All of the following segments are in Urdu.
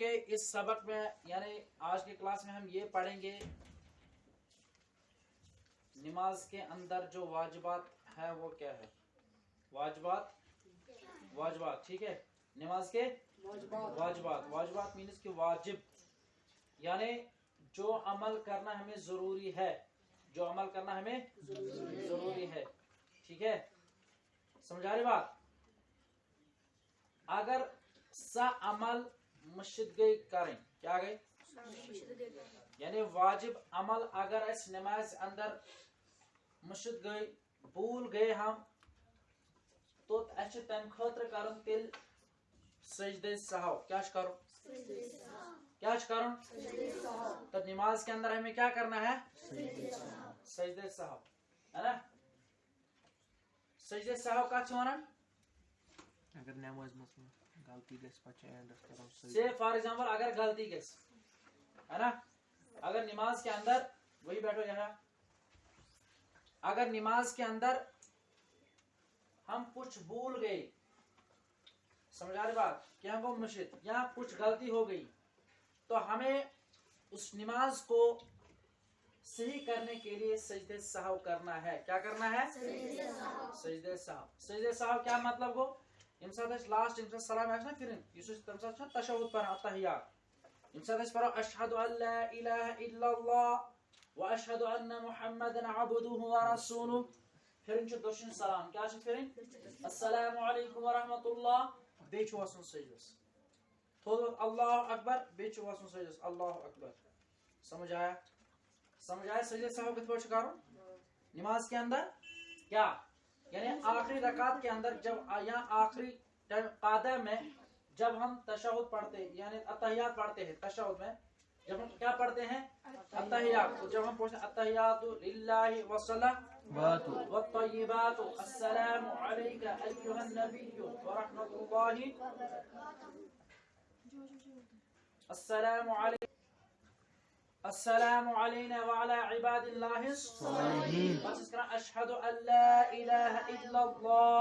کے اس سبق میں یعنی آج کی کلاس میں ہم یہ پڑھیں گے نماز کے اندر جو واجبات ہے وہ کیا ہے. واجبات ٹھیک ہے. نماز کے واجبات مینس کہ واجب یعنی جو عمل کرنا ہمیں ضروری ہے. ٹھیک ہے, سمجھا رہی بات. اگر سا عمل مشد گئی کریں کیا گئی یعنی واجب عمل اگر اس نماز اندر مشد گئی بھول گئے ہم تو اچھے تم خاطر کرن تیل سجدہ سہو. کیا کرن تو نماز کے اندر ہمیں کیا کرنا ہے سجدہ سہو ہے نا. سجدہ سہو کا چھوڑن اگر نماز میں غلطی گژھِ پتہٕ چھِ اینڈس کران سے فار ایگزامپل اگر غلطی گژھِ ہے نا. اگر نماز کے اندر وہی بیٹھو یہاں اگر نماز کے اندر ہم کچھ بھول گئے سمجھا رہے بات کیا ہم کو مشد یا کچھ غلطی ہو گئی تو ہمیں اس نماز کو صحیح کرنے کے لیے سجدہ سہو کرنا ہے. کیا کرنا ہے سجدہ سہو. سجدہ سہو کیا مطلب گو یم سات لاسٹ یم سات سلام آسنا پھرن اس تم سات تشہد پڑھان التحیات یم سات پڑھو اشہد ان لا الہ الا اللہ واشہد ان محمدا عبدہ ورسولہ پھرن چھ دوشن سلام. کیا چھ پھرن السلام علیکم ورحمۃ اللہ بیٚیہِ چھُ وسُن سجدس تھوٚد اللہ اکبر بیٚیہِ چھُ وسُن سجدس اللہ اکبر. سمجھ آیا سجدہ سہو کتھ پٲٹھۍ چھُ کرُن نماز کے اندر کیا یعنی آخری رکعت کے اندر جب یا آخری قاعدہ میں جب ہم تشہد پڑھتے یعنی التحیات پڑھتے ہیں تشہد میں جب ہم کیا پڑھتے ہیں التحیات تو جب ہم پڑھتے ہیں التحیات للہ والصلوات والطیبات السلام علیک ایھا النبی ورحمۃ اللہ السلام علینا وعلی عباد اللہ الصالحین. بس اس طرح اشہد ان لا الہ الا اللہ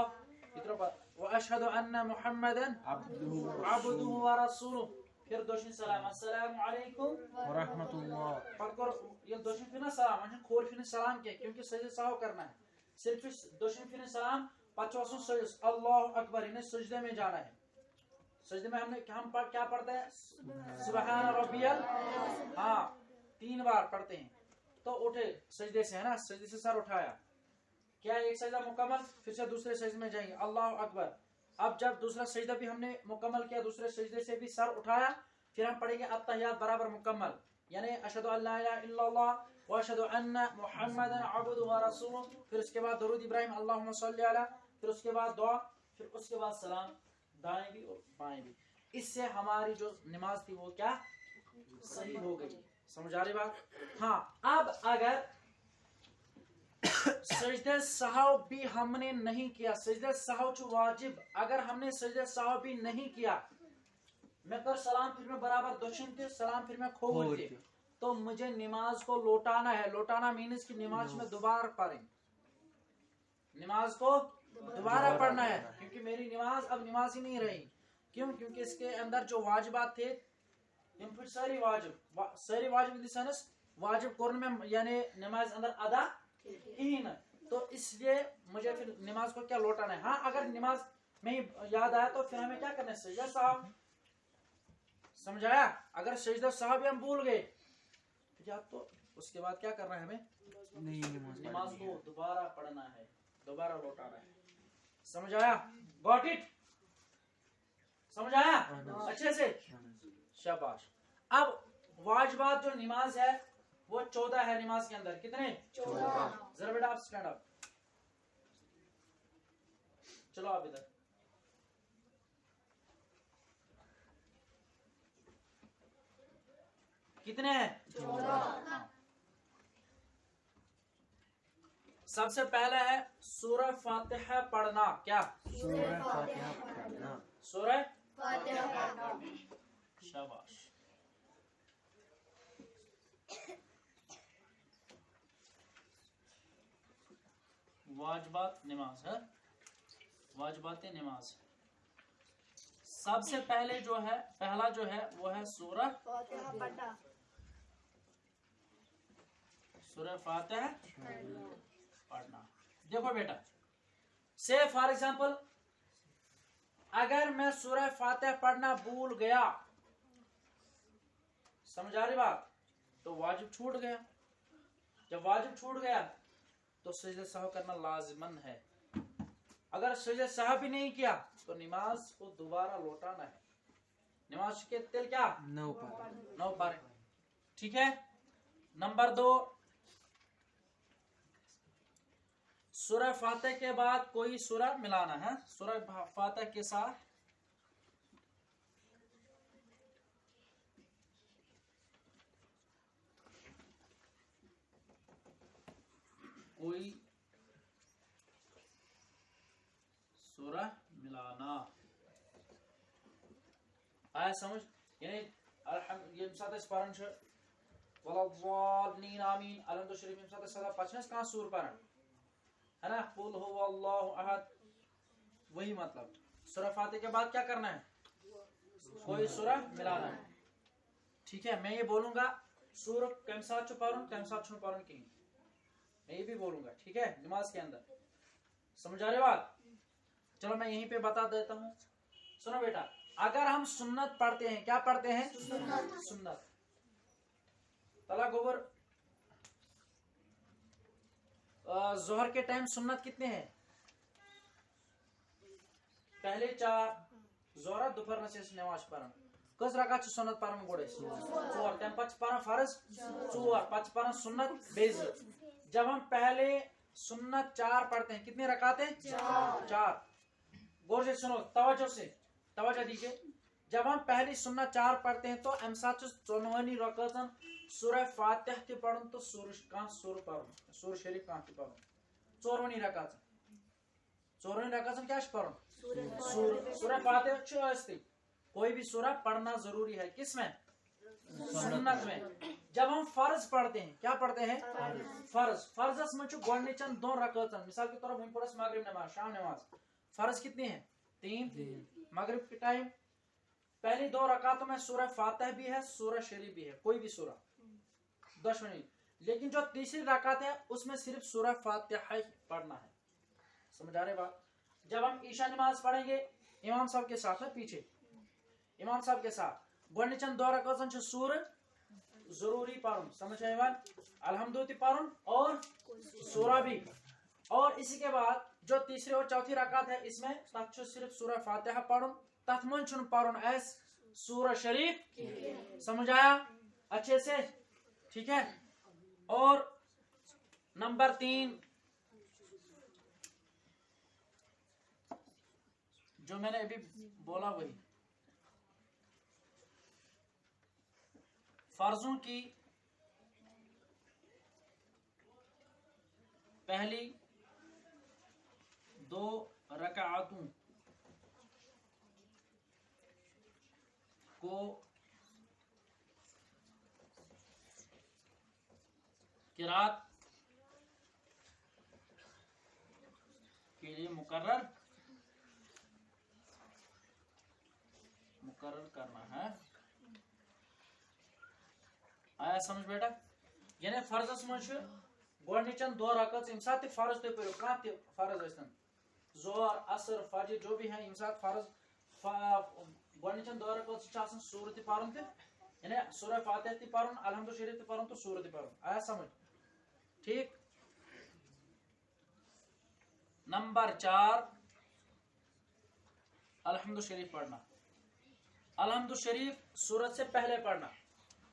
واشہد ان محمدا عبدہ ورسولہ پھر دوشن سلام السلام علیکم ورحمۃ اللہ. پتہ کر یہ دوشن پھر سلام ان کھور پھر سلام کیا کیونکہ سجدہ سہو کرنا ہے صرف دوشن پھر سلام پتہ وسن سجدہ اللہ اکبر انہیں سجدے میں جانا ہے. سجدے میں ہم کیا پڑھتے ہیں سبحان ربی ہاں 3 بار پڑھتے ہیں تو اٹھے سجدے سے ہے نا سجدے سے سر اٹھایا کیا ایک سجدہ مکمل پھر سے دوسرے سجدے میں جائیں گے اللہ اکبر. اب جب دوسرا سجدہ بھی ہم نے مکمل کیا دوسرے سجدے سے بھی سر اٹھایا پھر ہم پڑھیں گے التحیات برابر مکمل یعنی اشہد ان لا الہ الا اللہ واشہد ان محمدا عبدہ ورسولہ پھر اس کے بعد درود ابراہیم اللہم صلی علی پھر اس کے بعد دعا پھر اس کے بعد سلام دائیں بھی اور بائیں بھی. اس سے ہماری جو نماز تھی وہ کیا صحیح ہو گئی. سمجھ آ رہی بات. ہاں اب اگر سجدہ سہو بھی ہم نے نہیں کیا سجدہ سہو چھ واجب اگر ہم نے سجدہ سہو بھی نہیں کیا میں کر سلام پھر میں برابر دوشن تھے سلام پھر میں کھول تھے تو مجھے نماز کو لوٹانا ہے. لوٹانا مینس کی نماز میں دوبارہ پڑھیں نماز کو دوبارہ پڑھنا ہے کیونکہ میری نماز اب نماز ہی نہیں رہی. کیوں کیونکہ اس کے اندر جو واجبات تھے یم پھر ساری واجب ان دی سینس واجب کرنے میں یعنی نماز اندر ادا ہی نہ تو اس لیے مجھے پھر نماز کو کیا لوٹانا ہے. ہاں اگر نماز میں یاد آیا تو پھر ہمیں کیا کرنا ہے سجدہ سہو. سمجھایا اگر سجدہ سہو بھی ہم بھول گئے یا تو اس کے بعد کیا کرنا ہے ہمیں نماز کو دوبارہ پڑھنا ہے دوبارہ لوٹانا ہے. سمجھ آیا گاٹ اٹ سمجھ آیا اچھے سے شاباش. اب واجبات جو نماز ہے وہ 14 ہے نماز کے اندر. کتنے 14 ذرا بیٹا آپ سٹینڈ اپ چلو آپ ادھر. کتنے ہیں 14. سب سے پہلے ہے سورہ فاتحہ پڑھنا. کیا سورہ فاتحہ پڑھنا. سورہ فاتحہ پڑھنا. شاباش. واجبات نماز ہے واجبات نماز سب سے پہلے جو ہے پہلا جو ہے وہ ہے سورہ فاتحہ پڑھنا. دیکھو بیٹا سے فار ایگزامپل اگر میں سورہ فاتحہ پڑھنا بھول گیا, سمجھا رہی بات, تو واجب چھوٹ گیا. جب واجب چھوٹ گیا تو سجدہ سہو کرنا لازمن ہے. اگر سجدہ سہو بھی نہیں کیا تو نماز کو دوبارہ لوٹانا ہے. نماز کے تل کیا 9 پارے. ٹھیک ہے. نمبر 2, سورہ فاتح کے بعد کوئی سورہ ملانا ہے. سورہ فاتح کے ساتھ کوئی سورہ ملانا. آیا سمجھ؟ یعنی یہ ساتھ اس پارن چھ ولضالین آمین الحمد شریف یہ ساتھ سدا پچھنس کہاں سور پارن ہے نا, قل هو اللہ احد, وہی مطلب. سورہ فاتح کے بعد کیا کرنا ہے؟ کوئی سورہ ملانا ہے. ٹھیک ہے. میں یہ بولوں گا سور کم ساتھ چھو پارن کم ساتھ چھو پارن کہیں, میں یہ بھی بولوں گا. ٹھیک ہے. نماز کے اندر سمجھا رہے بات؟ چلو میں یہیں پہ بتا دیتا ہوں. سنو بیٹا, اگر ہم سنت پڑھتے ہیں, کیا پڑھتے ہیں؟ سنت. تلا گوبر ظہر کے ٹائم سنت کتنے ہیں؟ پہلے 4 ظہر دوپہر سے نماز پڑھن. کس رکعت سنت پڑھن گوڑے 4, تم پچ پڑھن فرض 4, پچ پڑھن سنت بیز. جب ہم پہلے سنت 4 پڑھتے ہیں, کتنے رکعت ہیں؟ 4. غور سے سنو, توجہ دیجئے. جب ہم پہلی سنت 4 پڑھتے ہیں تو ام سات چونوانی رکعتن سورہ فاتح کے پڑھن تو سور شریف کہاں کی پڑھن 4وانی رکعتن کیا پڑھن سورہ فاتح چھوستی. کوئی بھی سورہ پڑھنا ضروری ہے. کس میں؟ سنت میں. جب ہم فرض پڑھتے ہیں, کیا پڑھتے ہیں؟ فرض میں گوڑنچن 2 رکعتن, مثال کے طور پر پڑھس مغرب نماز, شام نماز. فرض کتنی ہیں؟ 3. مغرب کے ٹائم پہلی 2 رکعتوں میں سورہ فاتح بھی ہے, سورہ شریف بھی ہے, کوئی بھی سورہ 10 منٹ. لیکن جو تیسری رکعت ہے اس میں صرف سورہ فاتحہ پڑھنا ہے. سمجھا رہے بات؟ جب ہم عشاء نماز پڑھیں گے امام صاحب کے ساتھ, پیچھے امام صاحب کے ساتھ گوڑنچن 2 رکعتن چھ سورہ ضروری پڑھن. سمجھ آئے بات؟ الحمدللہ پڑھن اور سورہ بھی. اور اسی کے بعد جو تیسری اور چوتھی رکعت ہے اس میں تک صرف سورہ فاتحہ پڑھن, تک من چھن پڑھن ایس سورہ شریف. سمجھ آیا اچھے سے؟ ٹھیک ہے. اور نمبر 3 جو میں نے ابھی بولا وہی فرضوں کی پہلی 2 رکعتوں کو قرات کے لیے مقرر کرنا ہے. آیا سمجھ بیٹا؟ یعنی فرضس من گوڑنچن 2 رکعت یم سات فرض تھی پڑھو کھانا تھی فرض ٲسۍتن ظہر عصر فجر جو بھی ہیں یم سات فرض گوڑنچن 2 رکعت آسان سورہ تھی پڑھن تھی, یعنی سورہ فاتحہ تھی پڑھن, الحمد شریف تھی پڑھن تو سورہ تھی پڑھن. آیا سمجھ؟ ٹھیک. نمبر 4 الحمد شریف پڑھنا. الحمد شریف سورت سے پہلے پڑھنا.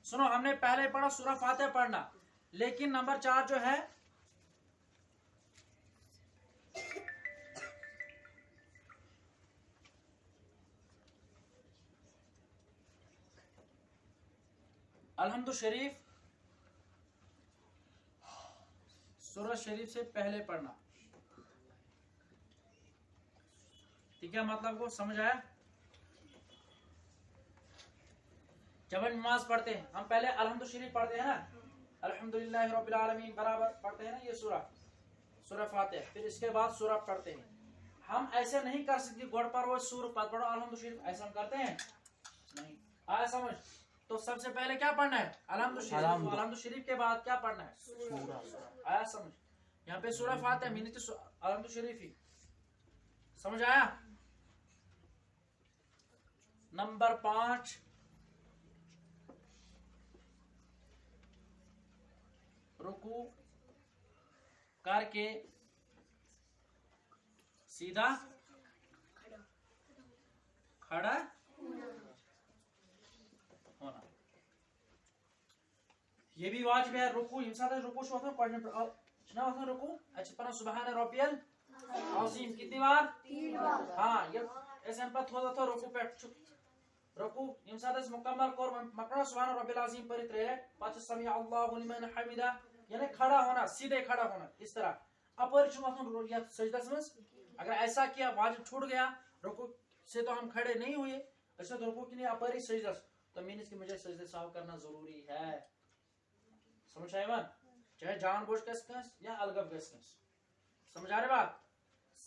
سنو, ہم نے پہلے پڑھا سورہ فاتحہ پڑھنا, لیکن نمبر 4 جو ہے الحمد شریف سورہ شریف سے پہلے پڑھنا. ٹھیک ہے, مطلب کو سمجھ آیا؟ جب ہم نماز پڑھتے ہیں ہم پہلے الحمد شریف پڑھتے ہیں نا, الحمدللہ رب العالمین برابر پڑھتے ہیں نا یہ سورہ فاتحہ, پھر اس کے بعد سورہ پڑھتے ہیں. ہم ایسے نہیں کر سکتے گوڑ پر وہ سور پت پڑھو الحمد شریف ایسا ہم کرتے ہیں نہیں آیا سمجھ تو سب سے پہلے کیا پڑھنا ہے الحمد شریف الحمد شریف کے بعد کیا پڑھنا ہے سورہ آیا سمجھ یہاں پہ سورہ فاتحہ مینی تو الحمد شریف ہی سمجھ آیا نمبر 5 رکوع کر کے سیدھا کھڑا ہونا یہ بھی واجب ہے رکوع انسان رکوع شو پڑھنے پر چھنا ہوتا رکوع اچھا پڑھنا سبحان ربی العظیم کتنی بار 3 بار ہاں یہ ایسے ہم پتہ ہوتا تھا رکوع پہ رکوع انسان مکمل کر مکرو سبحان ربی العظیم پر اترے پتہ سمیع اللہ لمن حمدہ یعنی کھڑا ہونا سیدھے کھڑا ہونا اس طرح اپر چھو یہ سجدہ سمجھ اگر ایسا کیا واجب چھوٹ گیا رکوع سے تو ہم کھڑے نہیں ہوئے ایسا تو رکوع کی نہیں اپر ہی سجدہ تو مینس کہ مجھے سجدے سہو کرنا ضروری ہے سمجھ آئے بات چاہے جان بوجھ کس یا الگب کس سمجھ آ رہی بات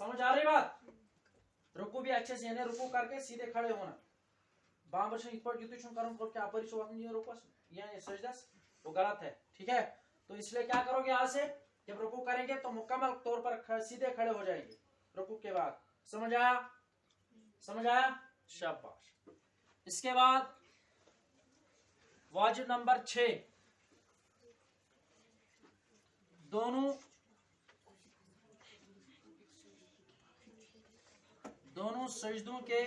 سمجھ آ رہی بات رکوع بھی اچھے سے یعنی رکوع کر کے سیدھے کھڑے ہونا بام بچن اس پر یوتو چھن کرن کو کیا اپر چھو یہ رکوع یا یہ سجدہ وہ غلط ہے ٹھیک ہے تو اس لیے کیا کرو گے یہاں سے جب رکوع کریں گے تو مکمل طور پر سیدھے کھڑے ہو جائیں گے رکوع کے بعد سمجھ آیا شاباش اس کے بعد واجب نمبر 6 دونوں سجدوں کے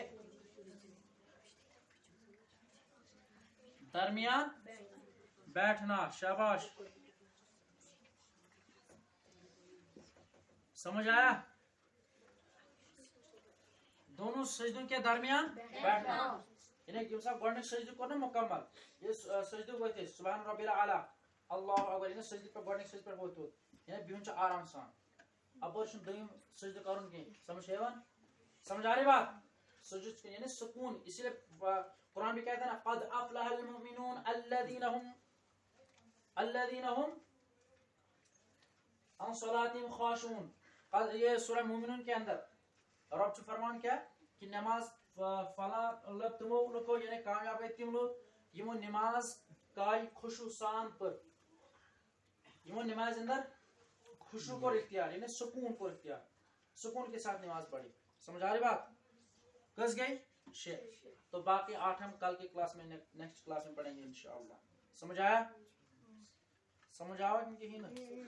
درمیان بیٹھنا شاباش سمجھ آیا دونوں سجدوں کے درمیان بیٹھنا یعنی کہ صاحب گوڑنک سجدہ کو نا مکمل یہ سجدہ ہوتے سبحان ربی الاعلی اللہ اکبر یعنی سجدہ پر گوڑنک سجدہ پر ہوتے یعنی بیون چھ آرام سان اپر چھن دویم سجدہ کرن کی سمجھ ایوان سمجھ آ رہی بات سجدہ یعنی سکون اس لیے قرآن بھی کہتا ہے نا قد افلح المؤمنون الذين هم عن صلاتهم خاشعون قد یہ سورہ مومنون کے اندر رب چھ فرمان کیا کہ نماز فلا لب تمو لکو یعنی کامیاب ہے تم لوگ یمو نماز کائی خشوع سان پر یمو نماز اندر خشوع کو اختیار یعنی سکون کو اختیار سکون کے ساتھ نماز پڑھی سمجھ آ رہی بات کس گئی 6 تو باقی 8 ہم کل کی کلاس میں نیکسٹ کلاس میں پڑھیں گے انشاءاللہ سمجھ آیا کہ نہیں